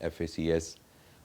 FACS।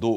2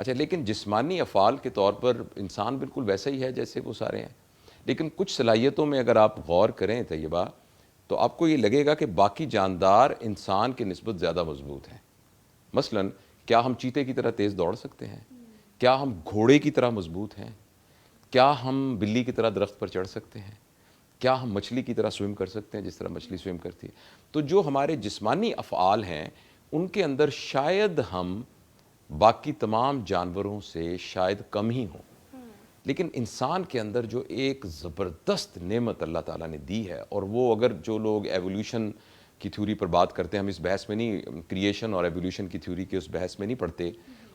اچھا لیکن جسمانی افعال کے طور پر انسان بالکل ویسا ہی ہے جیسے وہ سارے ہیں، لیکن کچھ صلاحیتوں میں اگر آپ غور کریں طیبہ تو آپ کو یہ لگے گا کہ باقی جاندار انسان کے نسبت زیادہ مضبوط ہیں. مثلا کیا ہم چیتے کی طرح تیز دوڑ سکتے ہیں؟ کیا ہم گھوڑے کی طرح مضبوط ہیں؟ کیا ہم بلی کی طرح درخت پر چڑھ سکتے ہیں؟ کیا ہم مچھلی کی طرح سوئم کر سکتے ہیں جس طرح مچھلی سوئم کرتی ہے؟ تو جو ہمارے جسمانی افعال ہیں ان کے اندر شاید ہم باقی تمام جانوروں سے شاید کم ہی ہوں، لیکن انسان کے اندر جو ایک زبردست نعمت اللہ تعالیٰ نے دی ہے، اور وہ اگر جو لوگ ایولیوشن کی تھیوری پر بات کرتے ہیں، ہم اس بحث میں نہیں، کریشن اور ایولیوشن کی تھیوری کے اس بحث میں نہیں پڑھتے،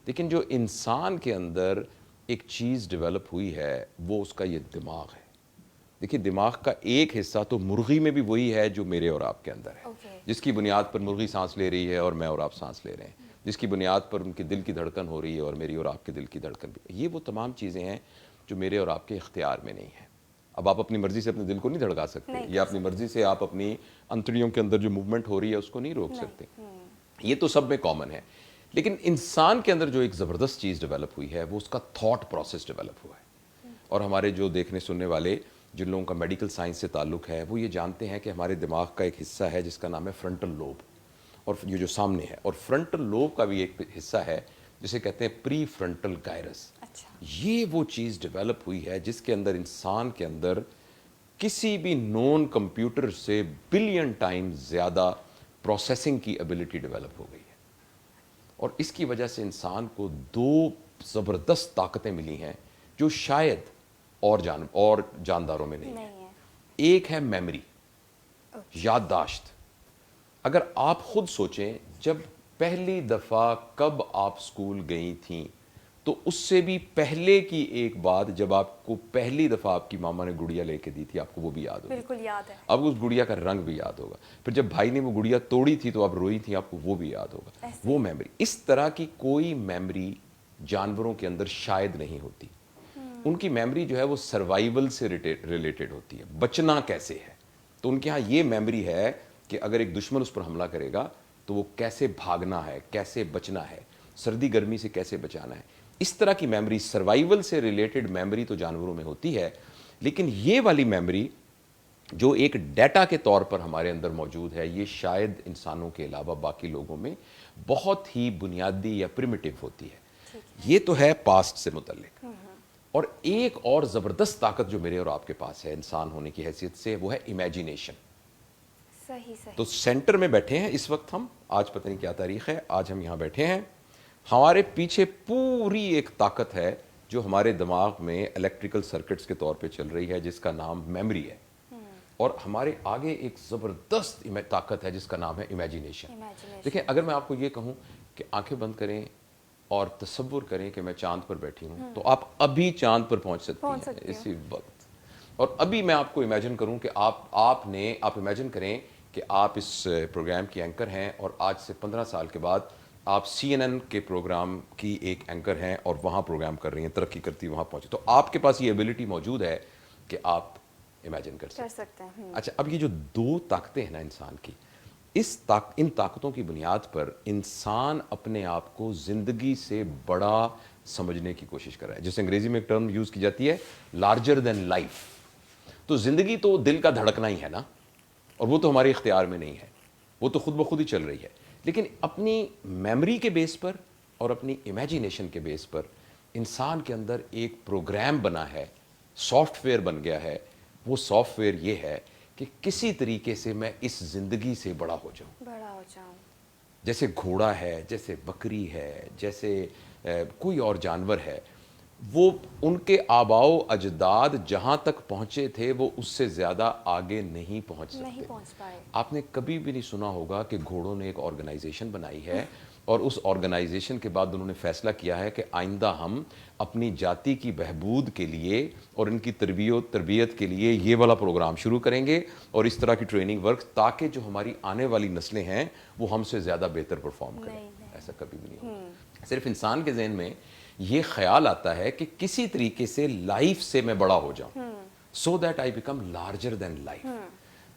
لیکن جو انسان کے اندر ایک چیز ڈیولپ ہوئی ہے وہ اس کا یہ دماغ ہے. دیکھیے دماغ کا ایک حصہ تو مرغی میں بھی وہی ہے جو میرے اور آپ کے اندر ہے، جس کی بنیاد پر مرغی سانس لے رہی ہے اور میں اور آپ سانس لے رہے ہیں، جس کی بنیاد پر ان کے دل کی دھڑکن ہو رہی ہے اور میری اور آپ کے دل کی دھڑکن بھی. یہ وہ تمام چیزیں ہیں جو میرے اور آپ کے اختیار میں نہیں ہیں. اب آپ اپنی مرضی سے اپنے دل کو نہیں دھڑکا سکتے، یا اپنی مرضی سے آپ اپنی انتڑیوں کے اندر جو موومنٹ ہو رہی ہے اس کو نہیں روک سکتے. یہ تو سب میں کامن ہے. لیکن انسان کے اندر جو ایک زبردست چیز ڈیولپ ہوئی ہے وہ اس کا تھاٹ پروسیس ڈیولپ ہوا ہے. اور ہمارے جو دیکھنے سننے والے جن لوگوں کا میڈیکل سائنس سے تعلق ہے وہ یہ جانتے ہیں کہ ہمارے دماغ کا ایک حصہ ہے جس کا نام ہے فرنٹل لوب، اور یہ جو سامنے ہے، اور فرنٹل لوب کا بھی ایک حصہ ہے جسے کہتے ہیں پری فرنٹل گائرس. یہ وہ چیز ڈیولپ ہوئی ہے جس کے اندر انسان کے اندر کسی بھی نون کمپیوٹر سے بلین ٹائم زیادہ پروسیسنگ کی ایبلٹی ڈیولپ ہو گئی ہے. اور اس کی وجہ سے انسان کو دو زبردست طاقتیں ملی ہیں جو شاید اور جانداروں میں نہیں ہیں. ایک ہے میموری، یادداشت. اگر آپ خود سوچیں جب پہلی دفعہ کب آپ سکول گئی تھیں تو اس سے بھی پہلے کی ایک بات، جب آپ کو پہلی دفعہ آپ کی ماما نے گڑیا لے کے دی تھی، آپ کو وہ بھی یاد ہوگی. بالکل یاد ہے. اب اس گڑیا کا رنگ بھی یاد ہوگا. پھر جب بھائی نے وہ گڑیا توڑی تھی تو آپ روئی تھی، آپ کو وہ بھی یاد ہوگا. وہ میموری. اس طرح کی کوئی میموری جانوروں کے اندر شاید نہیں ہوتی. ان کی میموری جو ہے وہ سروائیول سے ریلیٹڈ ہوتی ہے، بچنا کیسے ہے. تو ان کے ہاں یہ میموری ہے کہ اگر ایک دشمن اس پر حملہ کرے گا تو وہ کیسے بھاگنا ہے، کیسے بچنا ہے، سردی گرمی سے کیسے بچانا ہے. اس طرح کی میموری، سروائیول سے ریلیٹڈ میموری تو جانوروں میں ہوتی ہے. لیکن یہ والی میموری جو ایک ڈیٹا کے طور پر ہمارے اندر موجود ہے، یہ شاید انسانوں کے علاوہ باقی لوگوں میں بہت ہی بنیادی یا پریمیٹیو ہوتی ہے. یہ تو ہے پاسٹ سے متعلق. اور ایک اور زبردست طاقت جو میرے اور آپ کے پاس ہے انسان ہونے کی حیثیت سے، وہ ہے امیجینیشن. تو سینٹر میں بیٹھے ہیں اس وقت ہم، آج پتہ نہیں کیا تاریخ ہے، آج ہم یہاں بیٹھے ہیں. ہمارے پیچھے پوری ایک طاقت ہے جو ہمارے دماغ میں الیکٹریکل سرکٹس کے طور پہ چل رہی ہے جس کا نام میموری ہے. اور ہمارے آگے ایک زبردست طاقت ہے جس کا نام ہے امیجینیشن. دیکھیں اگر میں آپ کو یہ کہوں کہ آنکھیں بند کریں اور تصور کریں کہ میں چاند پر بیٹھی ہوں تو آپ ابھی چاند پر پہنچ سکتی ہیں اسی وقت. اور ابھی میں آپ کو امیجن کروں کہ آپ امیجن کریں کہ آپ اس پروگرام کی اینکر ہیں اور آج سے 15 سال کے بعد آپ CNN کے پروگرام کی ایک اینکر ہیں اور وہاں پروگرام کر رہی ہیں، ترقی کرتی وہاں پہنچے. تو آپ کے پاس یہ ایبلٹی موجود ہے کہ آپ امیجن کر سکتے ہیں. اچھا اب یہ جو دو طاقتیں ہیں نا انسان کی، ان طاقتوں کی بنیاد پر انسان اپنے آپ کو زندگی سے بڑا سمجھنے کی کوشش کر رہا ہے. جیسے انگریزی میں ایک ٹرم یوز کی جاتی ہے لارجر دین لائف. تو زندگی تو دل کا دھڑکنا ہی ہے نا، اور وہ تو ہمارے اختیار میں نہیں ہے، وہ تو خود بخود ہی چل رہی ہے. لیکن اپنی میموری کے بیس پر اور اپنی امیجینیشن کے بیس پر انسان کے اندر ایک پروگرام بنا ہے، سافٹ ویئر بن گیا ہے. وہ سافٹ ویئر یہ ہے کہ کسی طریقے سے میں اس زندگی سے بڑا ہو جاؤں. جیسے گھوڑا ہے، جیسے بکری ہے، جیسے کوئی اور جانور ہے، وہ ان کے آباء و اجداد جہاں تک پہنچے تھے وہ اس سے زیادہ آگے نہیں پہنچ سکتے. آپ نے کبھی بھی نہیں سنا ہوگا کہ گھوڑوں نے ایک آرگنائزیشن بنائی ہے اور اس آرگنائزیشن کے بعد انہوں نے فیصلہ کیا ہے کہ آئندہ ہم اپنی جاتی کی بہبود کے لیے اور ان کی تربیت کے لیے یہ والا پروگرام شروع کریں گے اور اس طرح کی ٹریننگ ورک، تاکہ جو ہماری آنے والی نسلیں ہیں وہ ہم سے زیادہ بہتر پرفارم کریں. ایسا کبھی بھی نہیں ہوگا. صرف انسان کے ذہن میں یہ خیال آتا ہے کہ کسی طریقے سے لائف سے میں بڑا ہو جاؤں، so that I become larger then life.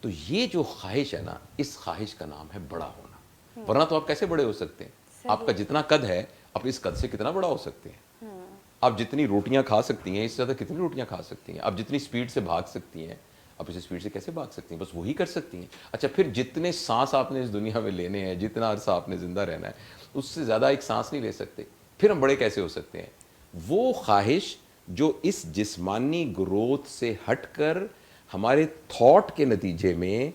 تو یہ جو خواہش ہے نا، اس خواہش کا نام ہے بڑا ہونا. ورنہ تو آپ کیسے بڑے ہو سکتے ہیں؟ آپ کا جتنا قد ہے آپ اس قد سے کتنا بڑا ہو سکتے ہیں؟ آپ جتنی روٹیاں کھا سکتی ہیں اس سے زیادہ کتنی روٹیاں کھا سکتی ہیں؟ آپ جتنی سپیڈ سے بھاگ سکتی ہیں آپ اس سپیڈ سے کیسے بھاگ سکتی ہیں؟ بس وہی کر سکتی ہیں. اچھا پھر جتنے سانس آپ نے اس دنیا میں لینے ہیں, جتنا عرصہ آپ نے زندہ رہنا ہے, اس سے زیادہ ایک سانس نہیں لے سکتے. پھر ہم بڑے کیسے ہو سکتے ہیں؟ وہ خواہش جو اس جسمانی گروتھ سے ہٹ کر ہمارے تھاٹ کے نتیجے میں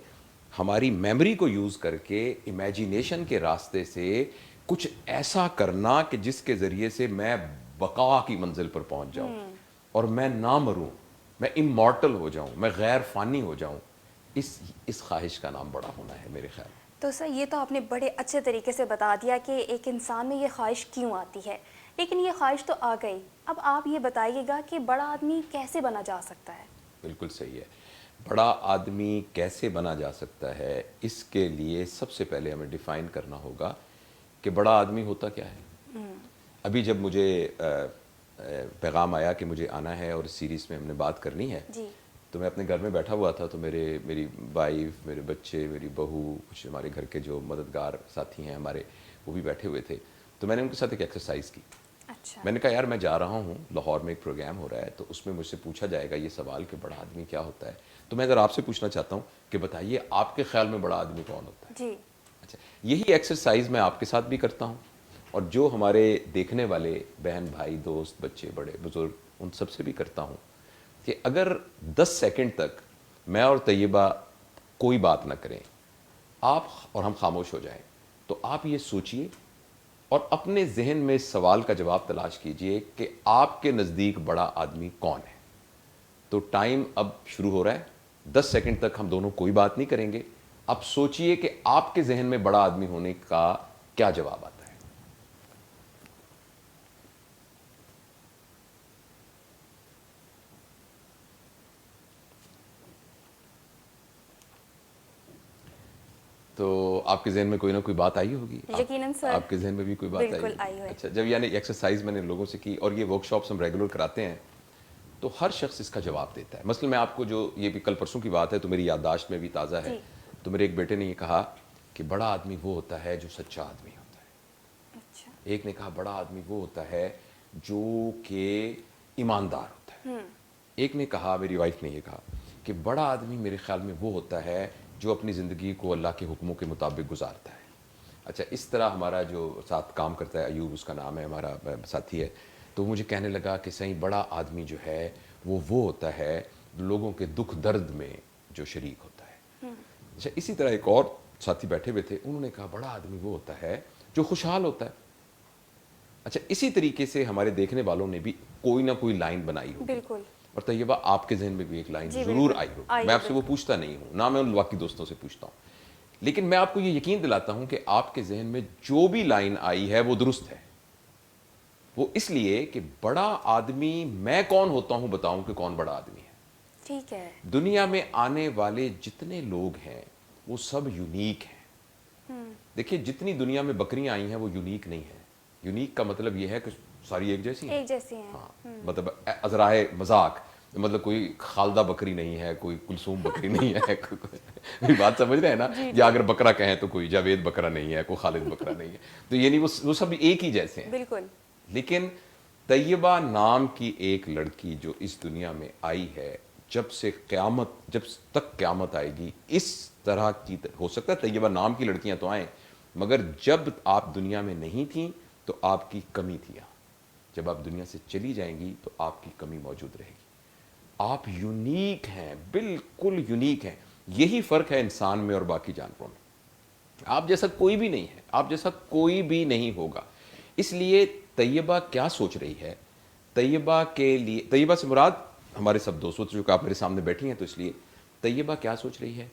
ہماری میموری کو یوز کر کے امیجینیشن کے راستے سے کچھ ایسا کرنا کہ جس کے ذریعے سے میں بقا کی منزل پر پہنچ جاؤں اور میں نہ مروں, میں امورٹل ہو جاؤں, میں غیر فانی ہو جاؤں, اس خواہش کا نام بڑا ہونا ہے میرے خیال. تو سر یہ تو آپ نے بڑے اچھے طریقے سے بتا دیا کہ ایک انسان میں یہ خواہش کیوں آتی ہے, لیکن یہ خواہش تو آ گئی. اب آپ یہ بتائیے گا کہ بڑا آدمی کیسے بنا جا سکتا ہے؟ بالکل صحیح ہے. بڑا آدمی کیسے بنا جا سکتا ہے, اس کے لیے سب سے پہلے ہمیں ڈیفائن کرنا ہوگا کہ بڑا آدمی ہوتا کیا ہے. ابھی جب مجھے پیغام آیا کہ مجھے آنا ہے اور اس سیریز میں ہم نے بات کرنی ہے, جی. تو میں اپنے گھر میں بیٹھا ہوا تھا, تو میری وائف, میرے بچے, میری بہو, کچھ ہمارے گھر کے جو مددگار ساتھی ہیں ہمارے, وہ بھی بیٹھے ہوئے تھے. تو میں نے ان کے ساتھ ایک ایکسرسائز کی. اچھا. میں نے کہا یار میں جا رہا ہوں لاہور میں ایک پروگرام ہو رہا ہے, تو اس میں مجھ سے پوچھا جائے گا یہ سوال کہ بڑا آدمی کیا ہوتا ہے. تو میں ذرا آپ سے پوچھنا چاہتا ہوں کہ بتائیے آپ کے خیال میں بڑا آدمی کون ہوتا ہے؟ جی. اچھا, یہی ایکسرسائز میں آپ کے ساتھ بھی کرتا ہوں اور جو ہمارے دیکھنے والے بہن بھائی دوست بچے بڑے بزرگ ان سب سے بھی کرتا ہوں کہ اگر 10 سیکنڈ تک میں اور طیبہ کوئی بات نہ کریں, آپ اور ہم خاموش ہو جائیں, تو آپ یہ سوچئے اور اپنے ذہن میں اس سوال کا جواب تلاش کیجئے کہ آپ کے نزدیک بڑا آدمی کون ہے. تو ٹائم اب شروع ہو رہا ہے. 10 سیکنڈ تک ہم دونوں کوئی بات نہیں کریں گے. اب سوچئے کہ آپ کے ذہن میں بڑا آدمی ہونے کا کیا جواب آتا ہے. تو آپ کے ذہن میں کوئی نہ کوئی بات آئی ہوگی. یقیناً سر. آپ کے ذہن میں بھی کوئی بات بالکل آئی ہوئی. اچھا, جب یعنی ایکسرسائز میں نے لوگوں سے کی اور یہ ورک شاپس ہم ریگولر کراتے ہیں, تو ہر شخص اس کا جواب دیتا ہے. مثلا میں آپ کو جو یہ بھی کل پرسوں کی بات ہے تو میری یادداشت میں بھی تازہ ہے. تو میرے ایک بیٹے نے یہ کہا کہ بڑا آدمی وہ ہوتا ہے جو سچا آدمی ہوتا ہے. اچھا. ایک نے کہا بڑا آدمی وہ ہوتا ہے جو کہ ایماندار ہوتا ہے. ایک نے کہا, میری وائف نے یہ کہا کہ بڑا آدمی میرے خیال میں وہ ہوتا ہے جو اپنی زندگی کو اللہ کے حکموں کے مطابق گزارتا ہے. اچھا, اس طرح ہمارا جو ساتھ کام کرتا ہے ایوب, اس کا نام ہے, ہمارا ساتھی ہے, تو مجھے کہنے لگا کہ صحیح بڑا آدمی جو ہے وہ ہوتا ہے لوگوں کے دکھ درد میں جو شریک ہوتا ہے. اچھا, اسی طرح ایک اور ساتھی بیٹھے ہوئے تھے, انہوں نے کہا بڑا آدمی وہ ہوتا ہے جو خوشحال ہوتا ہے. اچھا, اسی طریقے سے ہمارے دیکھنے والوں نے بھی کوئی نہ کوئی لائن بنائی ہوگی. بالکل. اور طیبہ آپ کے ذہن میں بھی ایک لائن ضرور آئی ہوگی. میں آپ سے وہ پوچھتا نہیں ہوں, نہ میں ان باقی دوستوں سے پوچھتا ہوں, لیکن میں آپ کو یہ یقین دلاتا ہوں کہ آپ کے ذہن میں جو بھی لائن آئی ہے وہ درست ہے. وہ اس لیے کہ بڑا آدمی میں کون ہوتا ہوں بتاؤں کہ کون بڑا آدمی ہے. ٹھیک ہے. دنیا میں آنے والے جتنے لوگ ہیں وہ سب یونیک ہیں. دیکھیے جتنی دنیا میں بکریاں آئی ہیں وہ یونیک نہیں ہیں. یونیک کا مطلب یہ ہے کہ ساری ایک جیسی ہیں. ایک جیسی ہیں. ہاں, مطلب ازرائے مذاق, مطلب کوئی خالدہ بکری نہیں ہے, کوئی کلثوم بکری نہیں ہے. کوئی بات سمجھ رہے ہیں نا, یا اگر بکرا کہیں تو کوئی جاوید بکرا نہیں ہے, کوئی خالد بکرا نہیں ہے. تو یعنی وہ سب ایک ہی جیسے ہیں. بالکل. لیکن طیبہ نام کی ایک لڑکی جو اس دنیا میں آئی ہے, جب تک قیامت آئے گی اس طرح کی ہو سکتا ہے طیبہ نام کی لڑکیاں تو آئیں, مگر جب آپ دنیا میں نہیں تھیں تو آپ کی کمی تھی. جب آپ دنیا سے چلی جائیں گی تو آپ کی کمی موجود رہے گی. آپ یونیک ہیں, بالکل یونیک ہیں. یہی فرق ہے انسان میں اور باقی جانوروں میں. آپ جیسا کوئی بھی نہیں ہے, آپ جیسا کوئی بھی نہیں ہوگا. اس لیے طیبہ کیا سوچ رہی ہے, طیبہ کے لیے, طیبہ سے مراد ہمارے سب دوستوں جو کہ آپ میرے سامنے بیٹھی ہیں, تو اس لیے طیبہ کیا سوچ رہی ہے,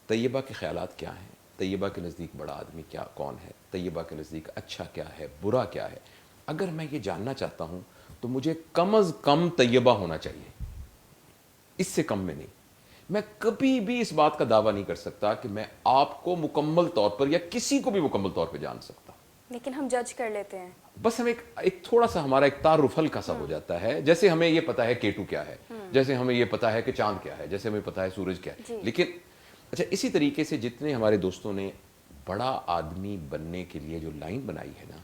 طیبہ کے خیالات کیا ہیں, طیبہ کے نزدیک بڑا آدمی کون ہے, طیبہ کے نزدیک اچھا کیا ہے, برا کیا ہے. اگر میں یہ جاننا چاہتا ہوں تو مجھے کم از کم طیبہ ہونا چاہیے, اس سے کم میں نہیں. میں کبھی بھی اس بات کا دعویٰ نہیں کر سکتا کہ میں آپ کو مکمل طور پر یا کسی کو بھی مکمل طور پہ جان سکتا. لیکن ہم جج کر لیتے ہیں. بس ہم ایک تھوڑا سا ہمارا ایک تعارف ہلکا سا ہو جاتا ہے. جیسے ہمیں یہ پتا ہے کیٹو کیا ہے, جیسے ہمیں یہ پتا ہے کہ چاند کیا ہے, جیسے ہمیں پتا ہے سورج کیا ہے. لیکن اچھا, اسی طریقے سے جتنے ہمارے دوستوں نے بڑا آدمی بننے کے لیے جو لائن بنائی ہے نا,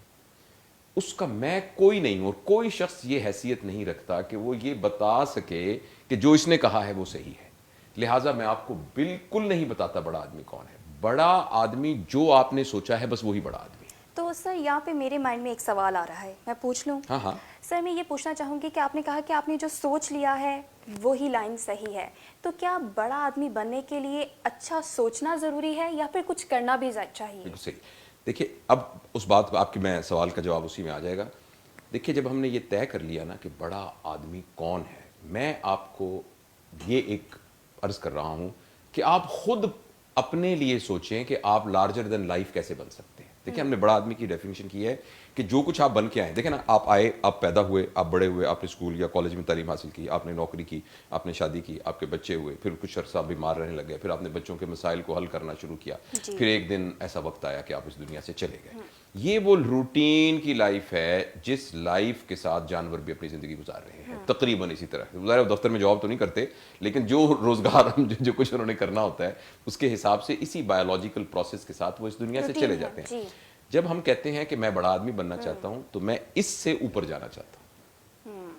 اس کا میں کوئی نہیں ہوں, اور کوئی شخص یہ حیثیت نہیں رکھتا کہ وہ یہ بتا سکے کہ جو اس نے کہا ہے وہ صحیح ہے. لہٰذا میں آپ کو بالکل نہیں بتاتا بڑا آدمی کون ہے. بڑا آدمی جو آپ نے سوچا ہے بس وہی بڑا آدمی. تو سر یہاں پہ میرے مائنڈ میں ایک سوال آ رہا ہے, میں پوچھ لوں؟ ہاں ہاں. سر میں یہ پوچھنا چاہوں گی کہ آپ نے کہا کہ آپ نے جو سوچ لیا ہے وہی لائن صحیح ہے, تو کیا بڑا آدمی بننے کے لیے اچھا سوچنا ضروری ہے یا پھر کچھ کرنا بھی چاہیے؟ بالکل صحیح. دیکھیے اب اس بات آپ کی میں سوال کا جواب اسی میں آ جائے گا. دیکھیے جب ہم نے یہ طے کر لیا نا کہ بڑا آدمی کون ہے, میں آپ کو یہ ایک عرض کر رہا ہوں کہ آپ خود اپنے لیے سوچیں کہ آپ لارجر دین لائف کیسے بن سکتے ہیں. دیکھیں ہم نے بڑا آدمی کی ڈیفینیشن کی ہے کہ جو کچھ آپ بن کے آئے, دیکھیں نا آپ آئے, آپ پیدا ہوئے, آپ بڑے ہوئے, آپ نے اسکول یا کالج میں تعلیم حاصل کی, آپ نے نوکری کی, آپ نے شادی کی, آپ کے بچے ہوئے, پھر کچھ عرصہ بیمار رہنے لگ گئے, پھر آپ نے بچوں کے مسائل کو حل کرنا شروع کیا, پھر ایک دن ایسا وقت آیا کہ آپ اس دنیا سے چلے گئے. یہ وہ روٹین کی لائف ہے جس لائف کے ساتھ جانور بھی اپنی زندگی گزار رہے ہیں تقریباً اسی طرح. ظاہر دفتر میں جاب تو نہیں کرتے, لیکن جو روزگار جو کچھ انہوں نے کرنا ہوتا ہے اس کے حساب سے اسی بایولوجیکل پروسیس کے ساتھ وہ اس دنیا سے چلے جاتے ہیں. جب ہم کہتے ہیں کہ میں بڑا آدمی بننا چاہتا ہوں تو میں اس سے اوپر جانا چاہتا ہوں,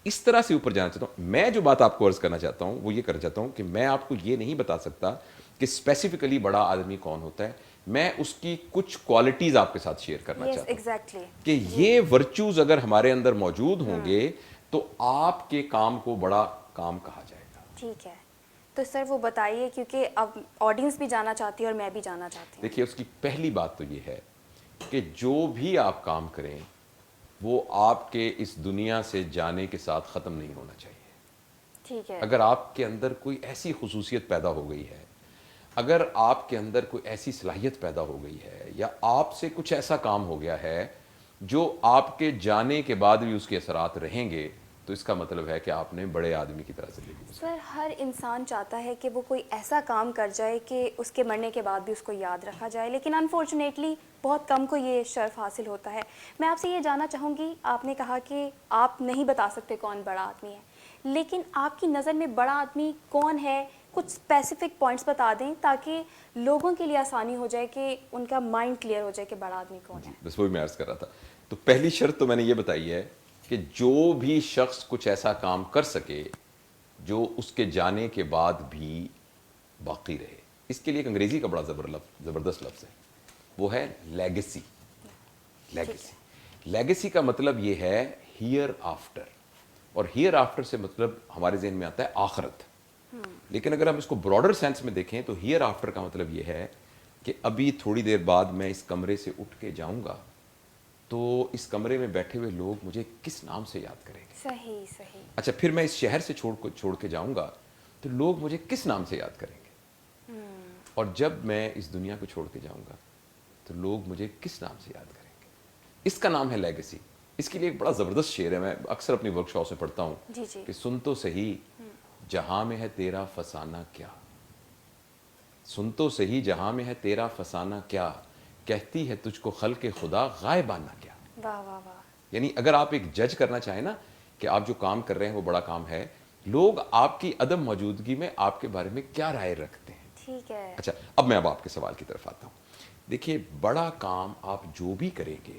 اس طرح سے اوپر جانا چاہتا ہوں. میں جو بات آپ کو عرض کرنا چاہتا ہوں وہ یہ کرنا چاہتا ہوں کہ میں آپ کو یہ نہیں بتا سکتا کہ اسپیسیفکلی بڑا آدمی کون ہوتا ہے. میں اس کی کچھ کوالٹیز آپ کے ساتھ شیئر کرنا چاہتا ہوں کہ یہ ورچوز اگر ہمارے اندر موجود ہوں گے تو آپ کے کام کو بڑا کام کہا جائے گا. ٹھیک ہے, تو سر وہ بتائیے کیونکہ اب آڈینس بھی جانا چاہتی ہے اور میں بھی جانا چاہتی ہوں. دیکھیے اس کی پہلی بات تو یہ ہے کہ جو بھی آپ کام کریں وہ آپ کے اس دنیا سے جانے کے ساتھ ختم نہیں ہونا چاہیے. ٹھیک ہے. اگر آپ کے اندر کوئی ایسی خصوصیت پیدا ہو گئی ہے, اگر آپ کے اندر کوئی ایسی صلاحیت پیدا ہو گئی ہے, یا آپ سے کچھ ایسا کام ہو گیا ہے جو آپ کے جانے کے بعد بھی اس کے اثرات رہیں گے, تو اس کا مطلب ہے کہ آپ نے بڑے آدمی کی طرح زندگی گزاری. سر ہر انسان چاہتا ہے کہ وہ کوئی ایسا کام کر جائے کہ اس کے مرنے کے بعد بھی اس کو یاد رکھا جائے, لیکن انفارچونیٹلی بہت کم کو یہ شرف حاصل ہوتا ہے. میں آپ سے یہ جاننا چاہوں گی, آپ نے کہا کہ آپ نہیں بتا سکتے کون بڑا آدمی ہے, لیکن آپ کی نظر میں بڑا آدمی کون ہے, کچھ اسپیسیفک پوائنٹس بتا دیں تاکہ لوگوں کے لیے آسانی ہو جائے کہ ان کا مائنڈ کلیئر ہو جائے کہ بڑا آدمی کون ہے. بس وہی میں عرض کر رہا تھا. تو پہلی شرط تو میں نے یہ بتائی ہے کہ جو بھی شخص کچھ ایسا کام کر سکے جو اس کے جانے کے بعد بھی باقی رہے. اس کے لیے ایک انگریزی کا بڑا زبردست لفظ ہے, وہ ہے لیگیسی. لیگیسی کا مطلب یہ ہے ہیئر آفٹر, اور ہیئر آفٹر سے مطلب ہمارے ذہن میں آتا ہے آخرت. لیکن اگر ہم اس کو براڈر سینس میں دیکھیں تو ہیئر آفٹر کا مطلب یہ ہے کہ ابھی تھوڑی دیر بعد میں اس کمرے سے اٹھ کے جاؤں گا تو اس کمرے میں بیٹھے ہوئے لوگ مجھے کس نام سے یاد کریں گے. صحیح. اچھا پھر میں اس شہر سے چھوڑ کے جاؤں گا تو لوگ مجھے کس نام سے یاد کریں گے, اور جب میں اس دنیا کو چھوڑ کے جاؤں گا تو لوگ مجھے کس نام سے یاد کریں گے. اس کا نام ہے لیگیسی. اس کے لیے ایک بڑا زبردست شعر ہے, میں اکثر اپنی ورک شاپس میں پڑھتا ہوں کہ سن تو صحیح جہاں میں ہے تیرا فسانہ کیا, سن تو صحیح جہاں میں ہے تیرا فسانہ کیا, کہتی ہے تجھ کو خلق خدا غائبانہ کیا. واہ واہ واہ. یعنی اگر آپ ایک جج کرنا چاہیں نا کہ آپ جو کام کر رہے ہیں وہ بڑا کام ہے, لوگ آپ کی عدم موجودگی میں آپ کے بارے میں کیا رائے رکھتے ہیں. ٹھیک ہے. اچھا اب میں آپ کے سوال کی طرف آتا ہوں. دیکھیے بڑا کام آپ جو بھی کریں گے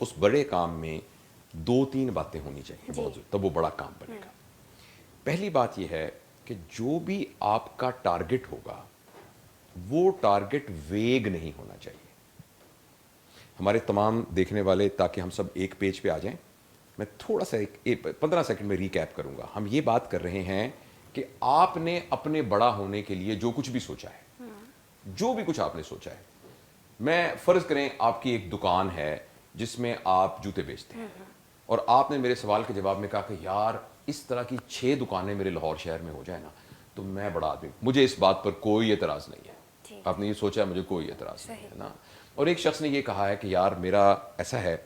اس بڑے کام میں 2-3 باتیں ہونی چاہیے موضوع, تب وہ بڑا کام بنے گا. پہلی بات یہ ہے کہ جو بھی آپ کا ٹارگٹ ہوگا وہ ٹارگٹ ویگ نہیں ہونا چاہیے. ہمارے تمام دیکھنے والے, تاکہ ہم سب ایک پیج پہ آ جائیں, میں تھوڑا سا 15 سیکنڈ میں ریکیپ کروں گا. ہم یہ بات کر رہے ہیں کہ آپ نے اپنے بڑا ہونے کے لیے جو کچھ بھی سوچا ہے, جو بھی کچھ آپ نے سوچا ہے, میں فرض کریں آپ کی ایک دکان ہے جس میں آپ جوتے بیچتے ہیں, اور آپ نے میرے سوال کے جواب میں کہا کہ یار اس طرح کی 6 دکانیں میرے لاہور شہر میں ہو جائے نا تو میں بڑا آدمی, مجھے اس بات پر کوئی اعتراض نہیں ہے. آپ نے یہ سوچا ہے, مجھے کوئی اعتراض نہیں ہے نا. اور ایک شخص نے یہ کہا ہے کہ یار میرا ایسا ہے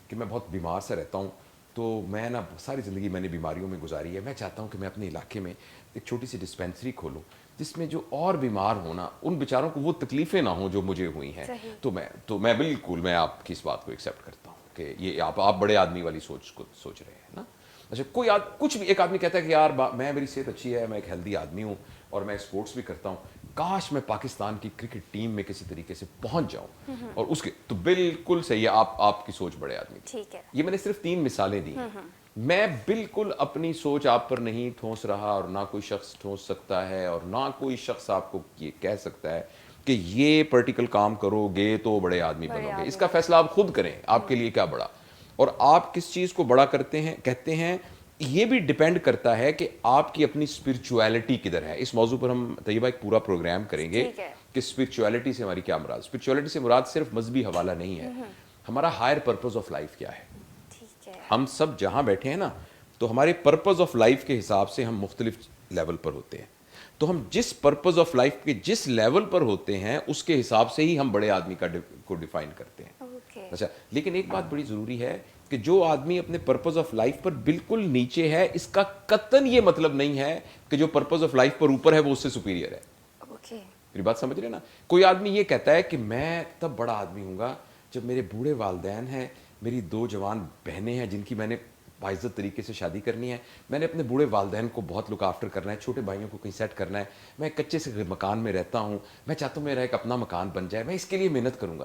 کہ میں بہت بیمار سے رہتا ہوں, تو میں نا ساری زندگی میں نے بیماریوں میں گزاری ہے, میں چاہتا ہوں کہ میں اپنے علاقے میں ایک چھوٹی سی ڈسپینسری کھولوں جس میں جو اور بیمار ہونا ان بیچاروں کو وہ تکلیفیں نہ ہوں جو مجھے ہوئی ہیں. تو میں بالکل میں آپ کی اس بات کو ایکسیپٹ کرتا ہوں کہ یہ آپ بڑے آدمی والی سوچ کو سوچ رہے ہیں نا. اچھا کوئی کچھ بھی ایک آدمی کہتا ہے کہ یار میری صحت اچھی ہے, میں ایک ہیلدی آدمی ہوں اور میں اسپورٹس بھی کرتا ہوں, کاش میں پاکستان کی کرکٹ ٹیم میں کسی طریقے سے پہنچ جاؤں اور اس کے تو بالکل صحیح ہے, آپ کی سوچ بڑے آدمی کی. ٹھیک ہے, یہ میں نے صرف 3 مثالیں دی ہیں. میں بالکل اپنی سوچ آپ پر نہیں ٹھونس رہا, اور نہ کوئی شخص ٹھونس سکتا ہے, اور نہ کوئی شخص آپ کو یہ کہہ سکتا ہے کہ یہ پرٹیکل کام کرو گے تو بڑے آدمی بنو گے. اس کا فیصلہ آپ خود کریں, آپ کے لیے کیا بڑا, اور آپ کس چیز کو بڑا کرتے ہیں کہتے ہیں. یہ بھی ڈیپینڈ کرتا ہے کہ آپ کی اپنی اسپرچویلٹی کدھر ہے. اس موضوع پر ہم طیبہ ایک پورا پروگرام کریں گے کہ اسپرچویلٹی سے ہماری کیا مراد. اسپرچویلٹی سے مراد صرف مذہبی حوالہ نہیں ہے, ہمارا ہائر پرپز آف لائف کیا ہے. ہم سب جہاں بیٹھے ہیں نا, تو ہمارے پرپز آف لائف کے حساب سے ہم مختلف لیول پر ہوتے ہیں. تو ہم جس پرپز آف لائف کے جس لیول پر ہوتے ہیں اس کے حساب سے ہی ہم بڑے آدمی کو ڈیفائن کرتے ہیں. اچھا, لیکن ایک بات بڑی ضروری ہے کہ جو آدمی اپنے پرپز آف لائف پر بالکل نیچے ہے, اس کا قطعاً یہ مطلب نہیں ہے کہ جو پرپز آف لائف پر اوپر ہے وہ اس سے سپیریئر ہے. میری بات سمجھ رہے نا. کوئی آدمی یہ کہتا ہے کہ میں تب بڑا آدمی ہوں گا جب میرے بوڑھے والدین ہیں, میری 2 جوان بہنیں ہیں جن کی میں نے باعزت طریقے سے شادی کرنی ہے, میں نے اپنے بوڑھے والدین کو بہت لک آفٹر کرنا ہے, چھوٹے بھائیوں کو کہیں سیٹ کرنا ہے, میں ایک کچے سے مکان میں رہتا ہوں, میں چاہتا ہوں میرا ایک اپنا مکان بن جائے, میں اس کے لیے محنت کروں گا.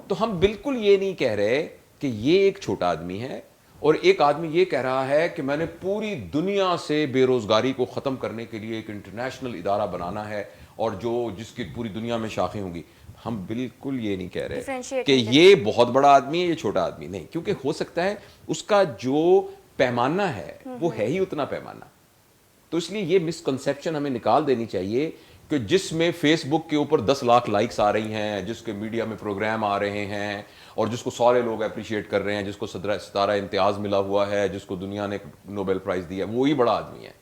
تو ہم بالکل یہ نہیں کہہ رہے کہ یہ ایک چھوٹا آدمی ہے, اور ایک آدمی یہ کہہ رہا ہے کہ میں نے پوری دنیا سے بے روزگاری کو ختم کرنے کے لیے ایک انٹرنیشنل ادارہ بنانا ہے, اور جس کی پوری دنیا میں شاخیں ہوں گی. ہم بالکل یہ نہیں کہہ رہے کہ یہ بہت بڑا آدمی ہے, یہ چھوٹا آدمی نہیں, کیونکہ ہو سکتا ہے اس کا جو پیمانہ ہے وہ ہے ہی اتنا پیمانہ. تو اس لیے یہ مسکنسیپشن ہمیں نکال دینی چاہیے کہ جس میں فیس بک کے اوپر 10 لاکھ لائکس آ رہی ہیں, جس کے میڈیا میں پروگرام آ رہے ہیں, اور جس کو سارے لوگ اپریشیٹ کر رہے ہیں, جس کو ستارہ امتیاز ملا ہوا ہے, جس کو دنیا نے نوبل پرائز دیا, وہی بڑا آدمی ہے.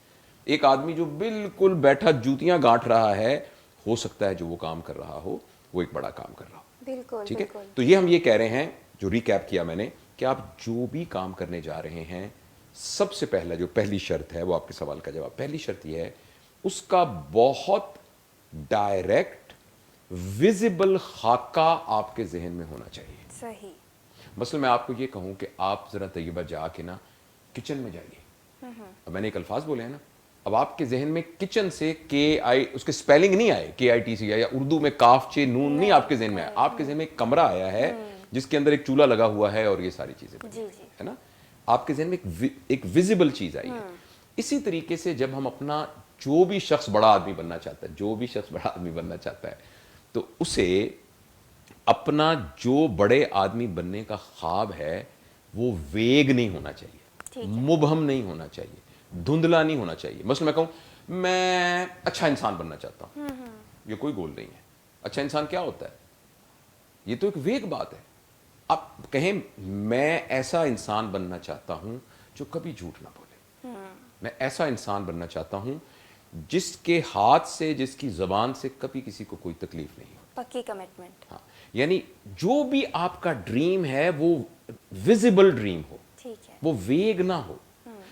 ایک آدمی جو بالکل بیٹھا جوتیاں گانٹ رہا ہے, ہو سکتا ہے جو وہ کام کر رہا ہو وہ ایک بڑا کام کر رہا ہو. بالکل, ٹھیک ہے. تو یہ ہم یہ کہہ رہے ہیں, جو ریکیپ کیا میں نے, کہ آپ جو بھی کام کرنے جا رہے ہیں, سب سے پہلا جو پہلی شرط ہے, وہ آپ کے سوال کا جواب, پہلی شرط یہ ہے اس کا بہت ڈائریکٹ ویزیبل خاکہ آپ کے ذہن میں ہونا چاہیے. صحیح. مثلا میں آپ کو یہ کہوں کہ آپ ذرا طیبہ جا کے نا کچن میں جائیے. اب میں نے ایک الفاظ بولے ہیں نا, اب آپ کے ذہن میں کچن سے اس کے سپیلنگ نہیں آئے, KIT سے یا اردو میں کاف چے نون نہیں آپ کے ذہن میں آیا. آپ کے ذہن میں ایک کمرہ آیا ہے جس کے اندر ایک چولہا لگا ہوا ہے اور یہ ساری چیزیں ہے نا. آپ کے ذہن میں ایک ویزیبل چیز آئی ہے. اسی طریقے سے جب ہم اپنا جو بھی شخص بڑا آدمی بننا چاہتا ہے, تو اسے اپنا جو بڑے آدمی بننے کا خواب ہے وہ ویگ نہیں ہونا چاہیے, مبہم نہیں ہونا چاہیے, دھندلا نہیں ہونا چاہیے. مثلا میں کہوں میں اچھا انسان بننا چاہتا ہوں, یہ کوئی گول نہیں ہے. اچھا انسان کیا ہوتا ہے, یہ تو ایک ویگ بات ہے. آپ کہیں میں ایسا انسان بننا چاہتا ہوں جو کبھی جھوٹ نہ بولے, میں ایسا انسان بننا چاہتا ہوں جس کے ہاتھ سے, جس کی زبان سے کبھی کسی کو کوئی تکلیف نہیں ہو. پکی کمٹمنٹ. ہاں, یعنی جو بھی آپ کا ڈریم ہے وہ ویزیبل ڈریم ہو, وہ ویگ نہ ہو.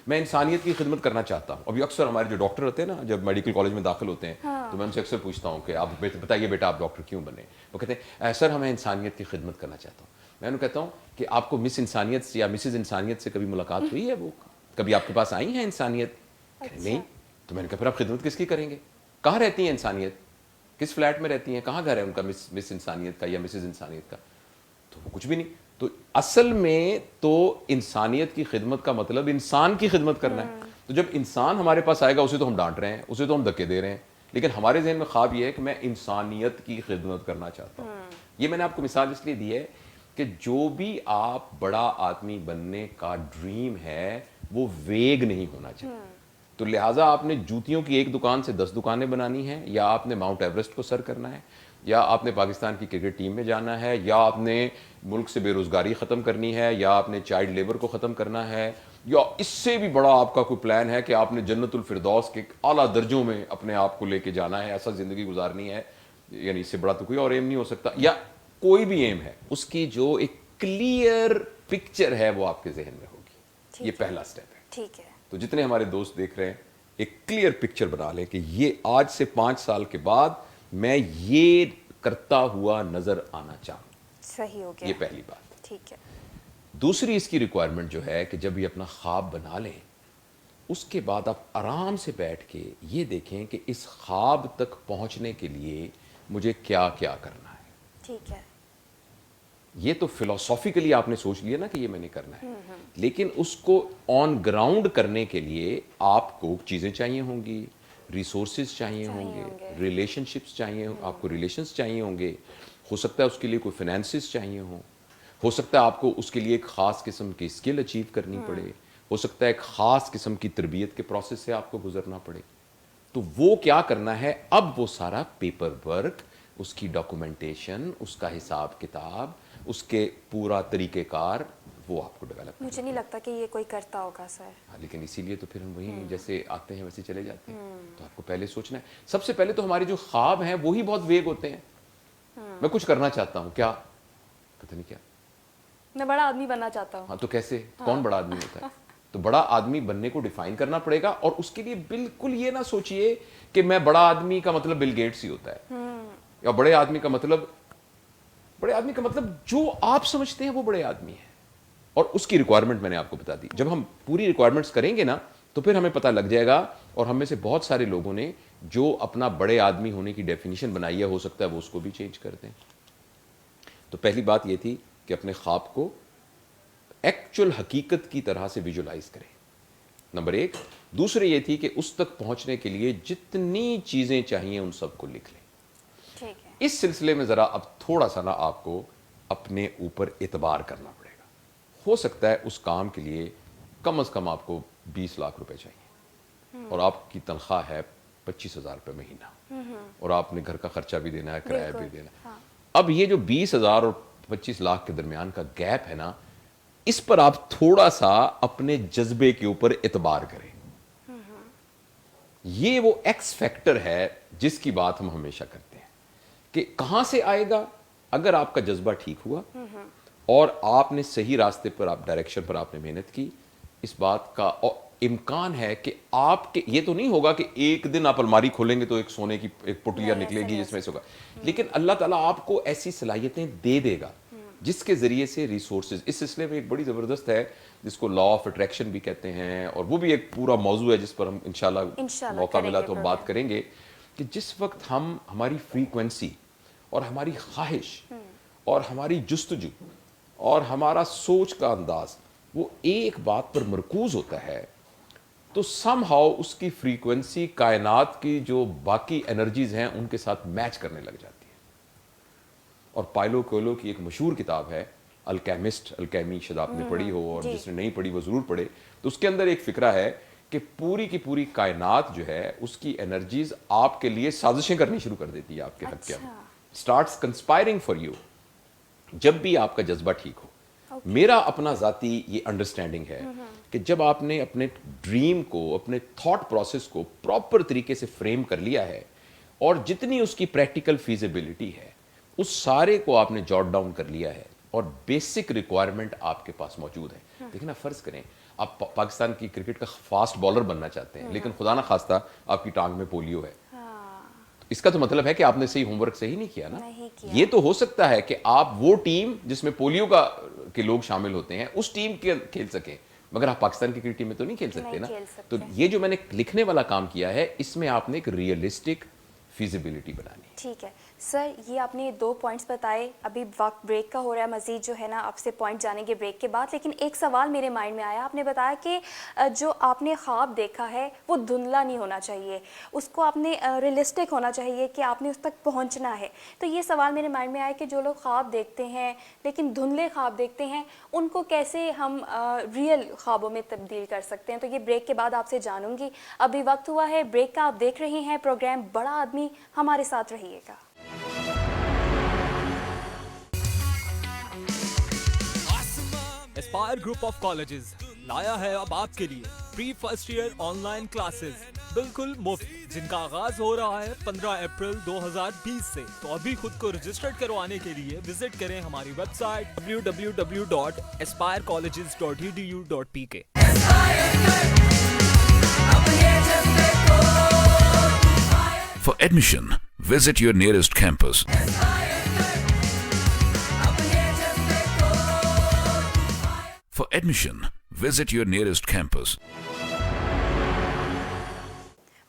میں انسانیت کی خدمت کرنا چاہتا ہوں. ابھی اکثر ہمارے جو ڈاکٹر ہوتے ہیں نا, جب میڈیکل کالج میں داخل ہوتے ہیں تو میں ان سے اکثر پوچھتا ہوں کہ آپ بتائیے بیٹا آپ ڈاکٹر کیوں بنے. وہ کہتے ہیں سر ہمیں انسانیت کی خدمت کرنا چاہتا ہوں. میں انہوں کہتا ہوں کہ آپ کو مس انسانیت یا مسز انسانیت سے کبھی ملاقات ہوئی ہے, وہ کبھی آپ کے پاس آئی ہیں انسانیت؟ نہیں. تو میں نے کہا پھر آپ خدمت کس کی کریں گے, کہاں رہتی ہیں انسانیت, کس فلیٹ میں رہتی ہیں, کہاں گھر ہے ان کا مس انسانیت کا یا مسز انسانیت کا؟ تو وہ کچھ بھی نہیں. تو اصل میں تو انسانیت کی خدمت کا مطلب انسان کی خدمت کرنا ہے. تو جب انسان ہمارے پاس آئے گا اسے تو ہم ڈانٹ رہے ہیں, اسے تو ہم دھکے دے رہے ہیں, لیکن ہمارے ذہن میں خواب یہ ہے کہ میں انسانیت کی خدمت کرنا چاہتا ہوں. یہ میں نے آپ کو مثال اس لیے دی ہے کہ جو بھی آپ بڑا آدمی بننے کا ڈریم ہے وہ ویگ نہیں ہونا چاہیے. تو لہٰذا آپ نے جوتیوں کی ایک دکان سے 10 دکانیں بنانی ہیں, یا آپ نے ماؤنٹ ایوریسٹ کو سر کرنا ہے, یا آپ نے پاکستان کی کرکٹ ٹیم میں جانا ہے, یا آپ نے ملک سے بے روزگاری ختم کرنی ہے, یا آپ نے چائلڈ لیبر کو ختم کرنا ہے, یا اس سے بھی بڑا آپ کا کوئی پلان ہے کہ آپ نے جنت الفردوس کے اعلیٰ درجوں میں اپنے آپ کو لے کے جانا ہے, ایسا زندگی گزارنی ہے, یعنی اس سے بڑا تو کوئی اور ایم نہیں ہو سکتا. یا کوئی بھی ایم ہے, اس کی جو ایک کلیئر پکچر ہے وہ آپ کے ذہن میں ہوگی. یہ پہلا سٹیپ ہے. ٹھیک ہے. تو جتنے ہمارے دوست دیکھ رہے ہیں ایک کلیئر پکچر بنا لیں کہ یہ آج سے 5 سال کے بعد میں یہ کرتا ہوا نظر آنا چاہوں. صحیح ہو گیا. یہ پہلی بات. ٹھیک ہے. دوسری اس کی ریکوائرمنٹ جو ہے کہ جب یہ اپنا خواب بنا لیں اس کے بعد آپ آرام سے بیٹھ کے یہ دیکھیں کہ اس خواب تک پہنچنے کے لیے مجھے کیا کیا کرنا ہے. ٹھیک ہے. یہ تو فلاسافیکلی آپ نے سوچ لیا نا کہ یہ میں نے کرنا ہے, لیکن اس کو آن گراؤنڈ کرنے کے لیے آپ کو چیزیں چاہیے ہوں گی, ریسورسز چاہیے ہوں گے, ریلیشن شپس چاہیے, آپ کو ریلیشنز چاہیے ہوں گے, ہو سکتا ہے اس کے لیے کوئی فائنینسز چاہیے ہوں, ہو سکتا ہے آپ کو اس کے لیے ایک خاص قسم کی اسکل اچیو کرنی پڑے, ہو سکتا ہے ایک خاص قسم کی تربیت کے پروسیس سے آپ کو گزرنا پڑے. تو وہ کیا کرنا ہے, اب وہ سارا پیپر ورک, اس کی ڈاکومنٹیشن, اس کا حساب کتاب, اس کے پورا طریقہ کار, وہ آپ کو ڈیولپ. مجھے نہیں لگتا کہ یہ کوئی کرتا ہوگا سر. لیکن اسی لیے تو پھر ہم وہیں جیسے آتے ہیں ویسے چلے جاتے ہیں. تو آپ کو پہلے سوچنا ہے. سب سے پہلے تو ہمارے جو خواب ہیں وہی بہت ویگ ہوتے ہیں. میں کچھ کرنا چاہتا ہوں, کیا پتہ نہیں کیا, میں بڑا آدمی بننا چاہتا ہوں. ہاں تو کیسے, کون بڑا آدمی ہوتا ہے؟ تو بڑا آدمی بننے کو ڈیفائن کرنا پڑے گا, اور اس کے لیے بالکل یہ نہ سوچئے کہ میں بڑا آدمی کا مطلب بل گیٹس ہی ہوتا ہے, یا بڑے آدمی کا مطلب جو آپ سمجھتے ہیں وہ بڑے آدمی ہیں. اور اس کی ریکوائرمنٹ میں نے آپ کو بتا دی. جب ہم پوری ریکوائرمنٹس کریں گے نا تو پھر ہمیں پتہ لگ جائے گا, اور ہم میں سے بہت سارے لوگوں نے جو اپنا بڑے آدمی ہونے کی ڈیفینیشن بنائی ہے, ہو سکتا ہے وہ اس کو بھی چینج کر دیں. تو پہلی بات یہ تھی کہ اپنے خواب کو ایکچوئل حقیقت کی طرح سے ویژولائز کریں, نمبر 1. دوسرے یہ تھی کہ اس تک پہنچنے کے لیے جتنی چیزیں چاہیے ان سب کو لکھ لیں. ٹھیک ہے. اس سلسلے میں ذرا اب تھوڑا سا نا آپ کو اپنے اوپر اعتبار کرنا پڑے گا. ہو سکتا ہے اس کام کے لیے کم از کم آپ کو 20 لاکھ روپے چاہیے, اور آپ کی تنخواہ ہے 25,000 روپے مہینہ, اور آپ نے گھر کا خرچہ بھی دینا ہے, کرایہ بھی دینا ہے. اب یہ جو 20,000 اور 25 لاکھ کے درمیان کا گیپ ہے نا, اس پر آپ تھوڑا سا اپنے جذبے کے اوپر اعتبار کریں. یہ وہ ایکس فیکٹر ہے جس کی بات ہم ہمیشہ کرتے ہیں کہ کہاں سے آئے گا. اگر آپ کا جذبہ ٹھیک ہوا اور آپ نے صحیح راستے پر, آپ ڈائریکشن پر آپ نے محنت کی, اس بات کا امکان ہے کہ آپ کے یہ تو نہیں ہوگا کہ ایک دن آپ الماری کھولیں گے تو ایک سونے کی ایک پٹیا نکلے گی جس میں سے ہوگا, لیکن اللہ تعالیٰ آپ کو ایسی صلاحیتیں دے دے گا جس کے ذریعے سے ریسورسز. اس سلسلے میں ایک بڑی زبردست ہے جس کو لا آف اٹریکشن بھی کہتے ہیں, اور وہ بھی ایک پورا موضوع ہے جس پر ہم انشاءاللہ موقع ملا تو بات کریں گے, کہ جس وقت ہماری فریکوینسی اور ہماری خواہش اور ہماری جستجو اور ہمارا سوچ کا انداز وہ ایک بات پر مرکوز ہوتا ہے, تو سم ہاؤ اس کی فریکوینسی کائنات کی جو باقی انرجیز ہیں ان کے ساتھ میچ کرنے لگ جاتی ہے. اور پائلو کوئلو کی ایک مشہور کتاب ہے الکیمسٹ, الکیمی, شاید آپ نے پڑھی ہو, اور جس نے نہیں پڑھی وہ ضرور پڑھے. تو اس کے اندر ایک فکرہ ہے کہ پوری کی پوری کائنات جو ہے اس کی انرجیز آپ کے لیے سازشیں کرنی شروع کر دیتی ہے آپ کے حق کے اندر, اسٹارٹس کنسپائرنگ فار یو, جب بھی آپ کا جذبہ ٹھیک ہو. میرا اپنا ذاتی یہ انڈرسٹینڈنگ ہے کہ جب آپ نے اپنے ڈریم کو, اپنے تھاٹ پروسیس کو پراپر طریقے سے فریم کر لیا ہے, اور جتنی اس کی پریکٹیکل فیزیبلٹی ہے اس سارے کو آپ نے جاٹ ڈاؤن کر لیا ہے, اور بیسک ریکوائرمنٹ آپ کے پاس موجود ہے. دیکھنا, فرض کریں آپ پاکستان کی کرکٹ کا فاسٹ بالر بننا چاہتے ہیں, لیکن خدا نہ خواستہ آپ کی ٹانگ میں پولیو ہے, اس کا تو مطلب ہے کہ آپ نے صحیح ہوم ورک صحیح نہیں کیا نا. یہ تو ہو سکتا ہے کہ آپ وہ ٹیم جس میں پولیو کے لوگ شامل ہوتے ہیں اس ٹیم کے کھیل سکیں, مگر آپ پاکستان کی کرکٹ ٹیم میں تو نہیں کھیل سکتے نا. تو یہ جو میں نے لکھنے والا کام کیا ہے اس میں آپ نے ایک ریئلسٹک فیزیبلٹی بنانی. ٹھیک ہے سر, یہ آپ نے 2 پوائنٹس بتائے, ابھی وقت بریک کا ہو رہا ہے, مزید جو ہے نا آپ سے پوائنٹ جانیں گے بریک کے بعد. لیکن ایک سوال میرے مائنڈ میں آیا, آپ نے بتایا کہ جو آپ نے خواب دیکھا ہے وہ دھندلا نہیں ہونا چاہیے, اس کو آپ نے ریئلسٹک ہونا چاہیے کہ آپ نے اس تک پہنچنا ہے. تو یہ سوال میرے مائنڈ میں آیا کہ جو لوگ خواب دیکھتے ہیں لیکن دھندلے خواب دیکھتے ہیں, ان کو کیسے ہم ریئل خوابوں میں تبدیل کر سکتے ہیں. تو یہ بریک کے بعد آپ سے جانوں گی. ابھی وقت ہوا ہے بریک کا, آپ دیکھ رہے ہیں پروگرام بڑا آدمی, ہمارے ساتھ رہیے گا. اسپائر گروپ آف کالجز لایا ہے اب آپ کے لیے pre first year online classes بالکل مفت, جن کا آغاز ہو رہا ہے 15 اپریل 2020 سے. تو ابھی خود کو رجسٹرڈ کروانے کے لیے وزٹ کریں ہماری website www.aspirecolleges.edu.pk. For admission, visit your nearest campus. For admission, visit your nearest campus.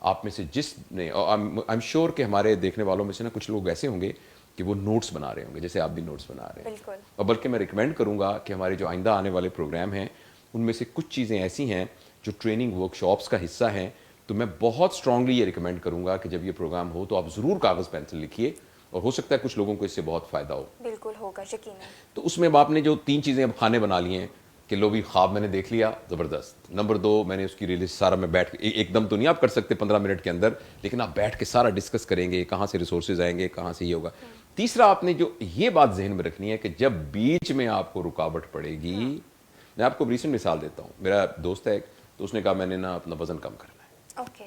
آپ میں سے جس نے, آئی ایم شیور کہ ہمارے دیکھنے والوں میں سے نا کچھ لوگ ایسے ہوں گے کہ وہ نوٹس بنا رہے ہوں گے جیسے آپ بھی نوٹس بنا رہے ہیں. بالکل. اور بلکہ میں ریکمینڈ کروں گا کہ ہمارے جو آئندہ آنے والے پروگرام ہیں ان میں سے کچھ چیزیں ایسی ہیں جو ٹریننگ ورک شاپس کا حصہ ہیں, تو میں بہت اسٹرانگلی یہ ریکمینڈ کروں گا کہ جب یہ پروگرام ہو تو آپ ضرور کاغذ پینسل لکھیے, اور ہو سکتا ہے کچھ لوگوں کو اس سے بہت فائدہ ہو. بالکل ہوگا, یقیناً. تو اس میں آپ نے جو 3 چیزیں اب کھانے بنا لی ہیں کہ لو بھی خواب میں نے دیکھ لیا, زبردست. نمبر 2, میں نے اس کی ریلیز سارا میں بیٹھ کے ایک دم تو نہیں آپ کر سکتے 15 منٹ کے اندر, لیکن آپ بیٹھ کے سارا ڈسکس کریں گے کہاں سے ریسورسز آئیں گے, کہاں سے یہ ہوگا. تیسرا, آپ نے جو یہ بات ذہن میں رکھنی ہے کہ جب بیچ میں آپ کو رکاوٹ پڑے گی, میں آپ کو ریسنٹ مثال دیتا ہوں. میرا دوست ہے ایک, تو اس نے کہا میں نے نا اپنا وزن کم کرنا ہے. اوکے.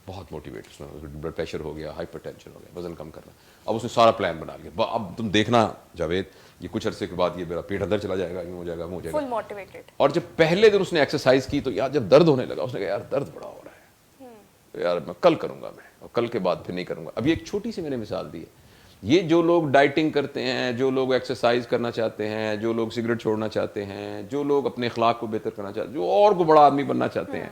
بہت موٹیویٹ, اس میں بلڈ پریشر ہو گیا, ہائپر ٹینشن ہو گیا, وزن کم کرنا. اب اس نے سارا پلان بنا لیا. اب تم دیکھنا جاوید, یہ کچھ عرصے کے بعد یہ میرا پیٹ اندر چلا جائے گا, یوں ہو جائے گا, وہ ہو جائے گا. فل موٹیویٹڈ. اور جب پہلے دن اس نے ایکسرسائز کی تو یار جب درد ہونے لگا اس نے کہا یار درد بڑا ہو رہا ہے, تو یار میں کل کروں گا, میں اور کل کے بعد پھر نہیں کروں گا. ابھی ایک چھوٹی سی میں نے مثال دی ہے. یہ جو لوگ ڈائٹنگ کرتے ہیں, جو لوگ ایکسرسائز کرنا چاہتے ہیں, جو لوگ سگریٹ چھوڑنا چاہتے ہیں, جو لوگ اپنے اخلاق کو بہتر کرنا چاہتے ہیں, جو اور کو بڑا آدمی بننا چاہتے ہیں,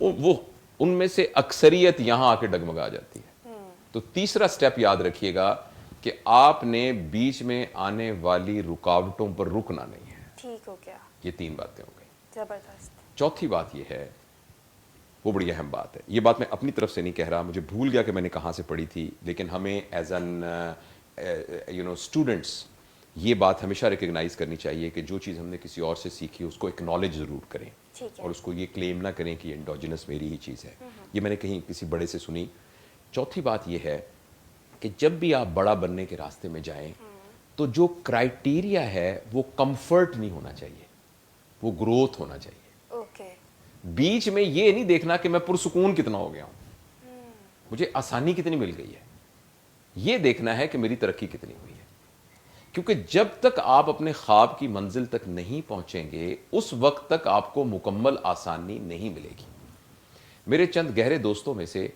وہ ان میں سے اکثریت یہاں آ کے ڈگمگا جاتی ہے. تو تیسرا سٹیپ یاد رکھیے گا کہ آپ نے بیچ میں آنے والی رکاوٹوں پر رکنا نہیں ہے. ٹھیک ہو گیا. یہ 3 باتیں ہو گئی. زبردست. چوتھی بات یہ ہے, وہ بڑی اہم بات ہے. یہ بات میں اپنی طرف سے نہیں کہہ رہا, مجھے بھول گیا کہ میں نے کہاں سے پڑھی تھی, لیکن ہمیں ایز این اسٹوڈنٹس یہ بات ہمیشہ ریکگنائز کرنی چاہیے کہ جو چیز ہم نے کسی اور سے سیکھی اس کو اکنالج ضرور کریں, اور اس کو یہ کلیم نہ کریں کہ یہ انڈوجنس میری ہی چیز ہے. یہ میں نے کہیں کسی بڑے سے سنی. چوتھی بات یہ ہے کہ جب بھی آپ بڑا بننے کے راستے میں جائیں تو جو کرائٹیریا ہے وہ کمفرٹ نہیں ہونا چاہیے, وہ گروتھ ہونا چاہیے. اوکے. بیچ میں یہ نہیں دیکھنا کہ میں پرسکون کتنا ہو گیا ہوں, مجھے آسانی کتنی مل گئی ہے, یہ دیکھنا ہے کہ میری ترقی کتنی ہوئی ہے. کیونکہ جب تک آپ اپنے خواب کی منزل تک نہیں پہنچیں گے اس وقت تک آپ کو مکمل آسانی نہیں ملے گی. میرے چند گہرے دوستوں میں سے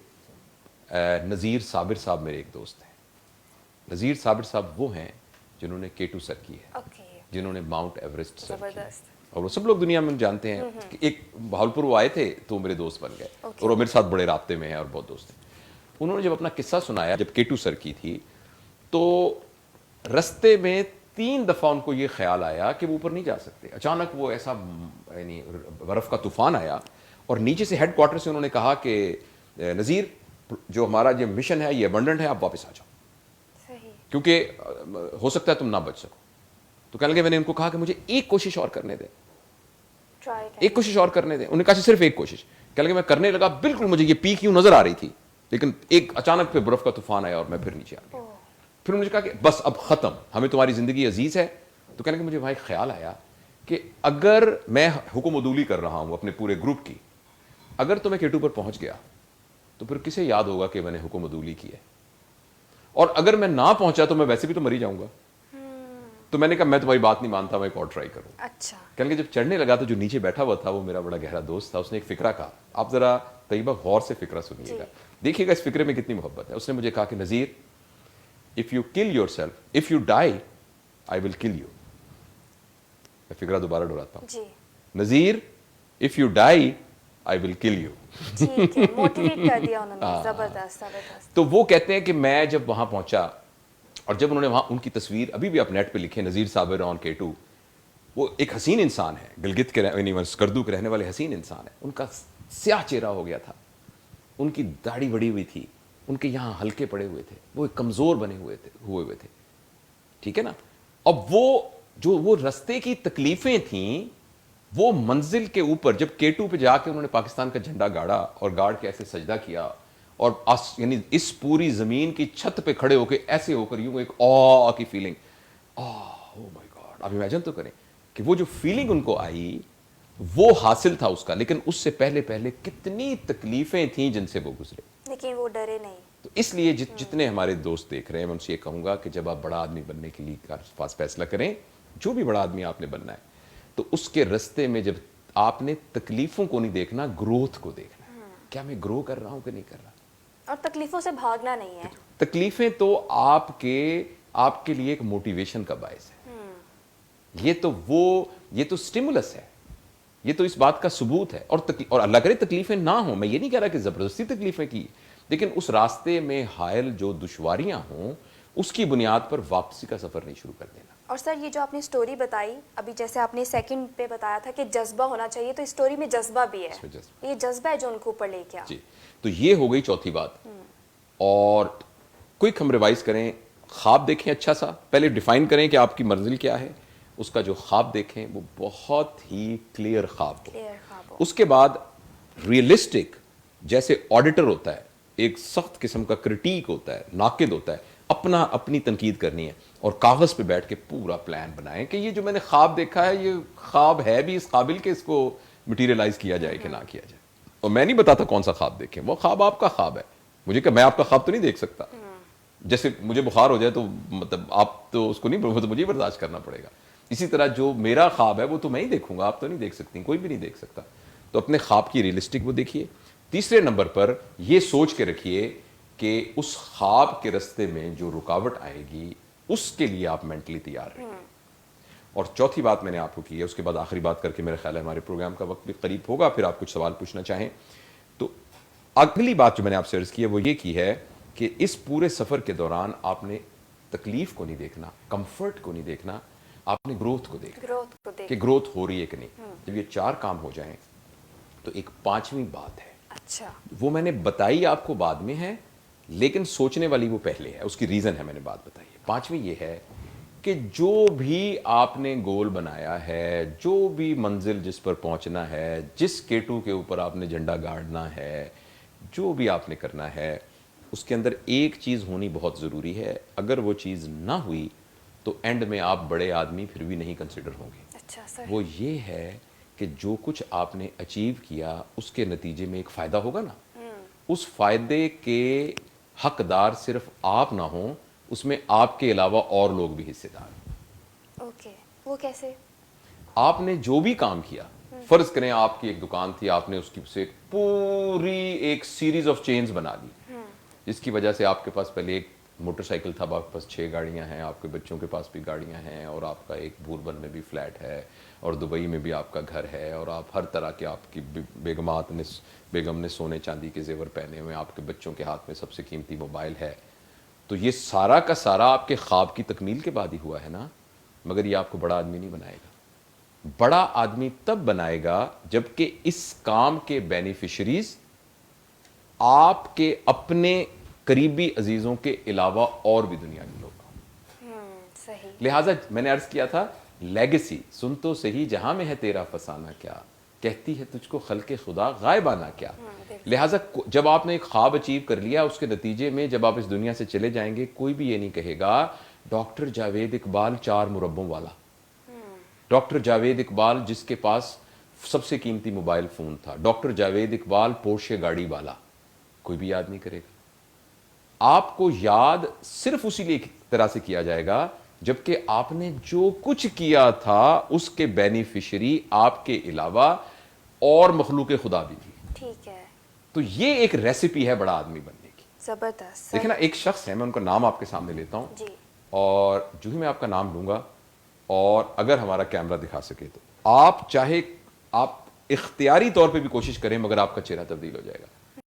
نذیر صابر صاحب میرے ایک دوست ہیں. نذیر صابر صاحب وہ ہیں جنہوں نے K2 سر کی ہے, جنہوں نے ماؤنٹ ایوریسٹ سر کی ہے, اور وہ سب لوگ دنیا میں جانتے ہیں. ایک بھاولپور وہ آئے تھے تو میرے دوست بن گئے, اور وہ میرے ساتھ بڑے رابطے میں ہیں اور بہت دوست ہیں. انہوں نے جب اپنا قصہ سنایا جب K2 سر کی تھی, تو رستے میں 3 دفعہ ان کو یہ خیال آیا کہ وہ اوپر نہیں جا سکتے. اچانک وہ ایسا یعنی برف کا طوفان آیا, اور نیچے سے ہیڈ کوارٹر سے انہوں نے کہا کہ نذیر جو ہمارا یہ مشن ہے یہ ابنڈنٹ ہے, آپ واپس آ جاؤ, کیونکہ ہو سکتا ہے تم نہ بچ سکو. تو کہنے لگے میں نے ان کو کہا کہ مجھے ایک کوشش اور کرنے دیں, ایک کوشش اور کرنے دیں. انہوں نے کہا صرف ایک کوشش. کہنے لگے میں کرنے لگا, بالکل مجھے یہ پیک یوں نظر آ رہی تھی, لیکن ایک اچانک پہ برف کا طوفان آیا اور میں پھر نیچے آ گیا. پھر مجھے کہا کہ بس اب ختم, ہمیں تمہاری زندگی عزیز ہے. تو کہنے لگے مجھے وہاں ایک خیال آیا کہ اگر میں حکم عدولی کر رہا ہوں اپنے پورے گروپ کی, اگر تو میں K2 پر پہنچ گیا تو پھر کسے یاد ہوگا کہ میں نے حکم عدولی کی ہے, اور اگر میں نہ پہنچا تو میں ویسے بھی تو مر ہی جاؤں گا. تو میں نے کہا میں تمہاری بات نہیں مانتا, میں ایک اور ٹرائی کروں. اچھا. کہنے لگے جب چڑھنے لگا تو جو نیچے بیٹھا ہوا تھا وہ میرا بڑا گہرا دوست تھا, اس نے ایک فکرہ کہا. آپ ذرا طیبہ غور سے فکرہ سنیے گا, دیکھیے گا اس فکرے میں کتنی محبت ہے. اس نے مجھے کہا کہ Nazir, if you kill yourself, if you die, I will kill you. میں فکرہ دوبارہ دہراتا ہوں. Nazir, if you die, I will kill you. ٹھیک ہے, موٹیویٹ کر دیا انہوں نے. زبردست زبردست. تو وہ کہتے ہیں کہ میں جب وہاں پہنچا, اور جب انہوں نے وہاں ان کی تصویر ابھی بھی آپ نیٹ پہ لکھیں نذیر صابر آن K2, وہ ایک حسین انسان ہے, گلگت کے سکردو کے رہنے والے حسین انسان ہے. ان کا سیاہ چہرہ ہو گیا تھا, ان کی داڑھی بڑی ہوئی تھی, ان کے یہاں ہلکے پڑے ہوئے تھے, وہ ایک کمزور بنے ہوئے تھے. ٹھیک ہے نا. اب وہ جو وہ رستے کی تکلیفیں تھیں, وہ منزل کے اوپر جب K2 پہ جا کے انہوں نے پاکستان کا جھنڈا گاڑا اور گاڑ کے ایسے سجدہ کیا, اور یعنی اس پوری زمین کی چھت پہ کھڑے ہو کے ایسے ہو کر یوں ایک آ کی فیلنگ, او مائی گاڈ, آپ امیجن تو کریں کہ وہ جو فیلنگ ان کو آئی وہ حاصل تھا اس کا, لیکن اس سے پہلے کتنی تکلیفیں تھیں جن سے وہ گزرے, لیکن وہ ڈرے نہیں. تو اس لیے جتنے ہمارے دوست دیکھ رہے ہیں میں ان سے یہ کہوں گا کہ جب آپ بڑا آدمی بننے کے لیے پاس فیصلہ کریں, جو بھی بڑا آدمی آپ نے بننا ہے, تو اس کے رستے میں جب آپ نے تکلیفوں کو نہیں دیکھنا, گروتھ کو دیکھنا ہے. کیا میں گرو کر رہا ہوں کہ نہیں کر رہا. اور تکلیفوں سے بھاگنا نہیں ہے. تکلیفیں تو آپ کے لیے ایک موٹیویشن کا باعث ہے. یہ تو سٹیمولس ہے. یہ تو اس بات کا ثبوت ہے. اور اللہ کرے تکلیفیں نہ ہوں, میں یہ نہیں کہہ رہا کہ زبردستی تکلیفیں کی, لیکن اس راستے میں حائل جو دشواریاں ہوں اس کی بنیاد پر واپسی کا سفر نہیں شروع کر دینا. اور سر یہ جو آپ نے سٹوری بتائی ابھی, جیسے آپ نے سیکنڈ پہ بتایا تھا کہ جذبہ ہونا چاہیے, تو اسٹوری میں جذبہ بھی ہے, یہ جذبہ ہے جو ان کو اوپر لے کے آیا. جی, تو یہ ہو گئی چوتھی بات. اور کوئک ہم ریوائز کریں, خواب دیکھیں اچھا سا, پہلے ڈیفائن کریں کہ آپ کی منزل کیا ہے, اس کا جو خواب دیکھیں وہ بہت ہی کلیئر خواب ہو. اس کے بعد ریئلسٹک, جیسے آڈیٹر ہوتا ہے, ایک سخت قسم کا کرٹیک ہوتا ہے, ناقد ہوتا ہے, اپنی تنقید کرنی ہے, اور کاغذ پہ بیٹھ کے پورا پلان بنائیں کہ یہ جو میں نے خواب دیکھا ہے یہ خواب ہے بھی اس قابل کہ اس کو مٹیریلائز کیا جائے کہ نہ کیا جائے. اور میں نہیں بتاتا کون سا خواب دیکھیں, وہ خواب آپ کا خواب ہے. مجھے کہ میں آپ کا خواب تو نہیں دیکھ سکتا, جیسے مجھے بخار ہو جائے تو مطلب آپ تو اس کو نہیں, وہ تو مجھے برداشت کرنا پڑے گا. اسی طرح جو میرا خواب ہے وہ تو میں ہی دیکھوں گا, آپ تو نہیں دیکھ سکتی, کوئی بھی نہیں دیکھ سکتا. تو اپنے خواب کی ریئلسٹک وہ دیکھیے. تیسرے نمبر پر یہ سوچ کے رکھیے کہ اس خواب کے راستے میں جو رکاوٹ آئے گی اس کے لیے آپ مینٹلی تیار رہیں. اور چوتھی بات میں نے آپ کو کی ہے, اس کے بعد آخری بات کر کے میرا خیال ہے ہمارے پروگرام کا وقت بھی قریب ہوگا, پھر آپ کچھ سوال پوچھنا چاہیں تو. اگلی بات جو میں نے آپ سے عرض کی ہے وہ یہ کی ہے کہ اس پورے سفر کے دوران آپ نے تکلیف کو نہیں دیکھنا, کمفرٹ کو نہیں دیکھنا, آپ نے گروتھ کو دیکھنا کہ گروتھ ہو رہی ہے کہ نہیں. جب یہ 4 کام ہو جائیں تو ایک 5ویں بات ہے, اچھا وہ میں نے بتائی آپ کو بعد میں ہے, لیکن سوچنے والی وہ پہلے ہے, اس کی ریزن ہے میں نے بات بتائی ہے. 5ویں یہ ہے کہ جو بھی آپ نے گول بنایا ہے, جو بھی منزل جس پر پہنچنا ہے, جس کیٹو کے اوپر آپ نے جھنڈا گاڑنا ہے, جو بھی آپ نے کرنا ہے, اس کے اندر ایک چیز ہونی بہت ضروری ہے. اگر وہ چیز نہ ہوئی تو اینڈ میں آپ بڑے آدمی پھر بھی نہیں کنسیڈر ہوں گے. اچھا سر, وہ یہ ہے کہ جو کچھ آپ نے اچیو کیا اس کے نتیجے میں ایک فائدہ ہوگا نا, اس فائدے کے حقدار صرف آپ نہ ہوں, اس میں آپ کے علاوہ اور لوگ بھی حصے دار ہیں. اوکے, وہ کیسے؟ آپ نے جو بھی کام کیا, فرض کریں آپ کی ایک دکان تھی, آپ نے اس کی سے پوری ایک سیریز آف چینز بنا لی, جس کی وجہ سے آپ کے پاس پہلے ایک موٹر سائیکل تھا, آپ کے پاس 6 گاڑیاں ہیں, آپ کے بچوں کے پاس بھی گاڑیاں ہیں, اور آپ کا ایک بھوربن میں بھی فلیٹ ہے, اور دبئی میں بھی آپ کا گھر ہے, اور آپ ہر طرح کے, آپ کی بیگم نے سونے چاندی کے زیور پہنے ہوئے, آپ کے بچوں کے ہاتھ میں سب سے قیمتی موبائل ہے. تو یہ سارا کا سارا آپ کے خواب کی تکمیل کے بعد ہی ہوا ہے نا, مگر یہ آپ کو بڑا آدمی نہیں بنائے گا. بڑا آدمی تب بنائے گا جبکہ اس کام کے بینیفیشریز آپ کے اپنے قریبی عزیزوں کے علاوہ اور بھی دنیا کے لوگ ہوں. صحیح. لہٰذا میں نے عرض کیا تھا, لیگیسی سن تو صحیح جہاں میں ہے تیرا فسانہ کیا, کہتی ہے تجھ کو خلق خدا غائبانہ کیا. لہٰذا جب آپ نے ایک خواب اچیو کر لیا, اس کے نتیجے میں جب آپ اس دنیا سے چلے جائیں گے, کوئی بھی یہ نہیں کہے گا ڈاکٹر جاوید اقبال 4 مربوں والا, ڈاکٹر جاوید اقبال جس کے پاس سب سے قیمتی موبائل فون تھا, ڈاکٹر جاوید اقبال پورشے گاڑی والا, کوئی بھی یاد نہیں کرے گا. آپ کو یاد صرف اسی لیے طرح سے کیا جائے گا جبکہ آپ نے جو کچھ کیا تھا اس کے بینیفیشری آپ کے علاوہ اور مخلوق خدا بھی تھی. ٹھیک ہے. تو یہ ایک ریسیپی ہے بڑا آدمی بننے کی. زبردست. دیکھیں نا, ایک شخص ہے, میں ان کا نام آپ کے سامنے لیتا ہوں, جی, اور جو ہی میں آپ کا نام لوں گا, اور اگر ہمارا کیمرہ دکھا سکے تو آپ چاہے آپ اختیاری طور پہ بھی کوشش کریں, مگر آپ کا چہرہ تبدیل ہو جائے گا.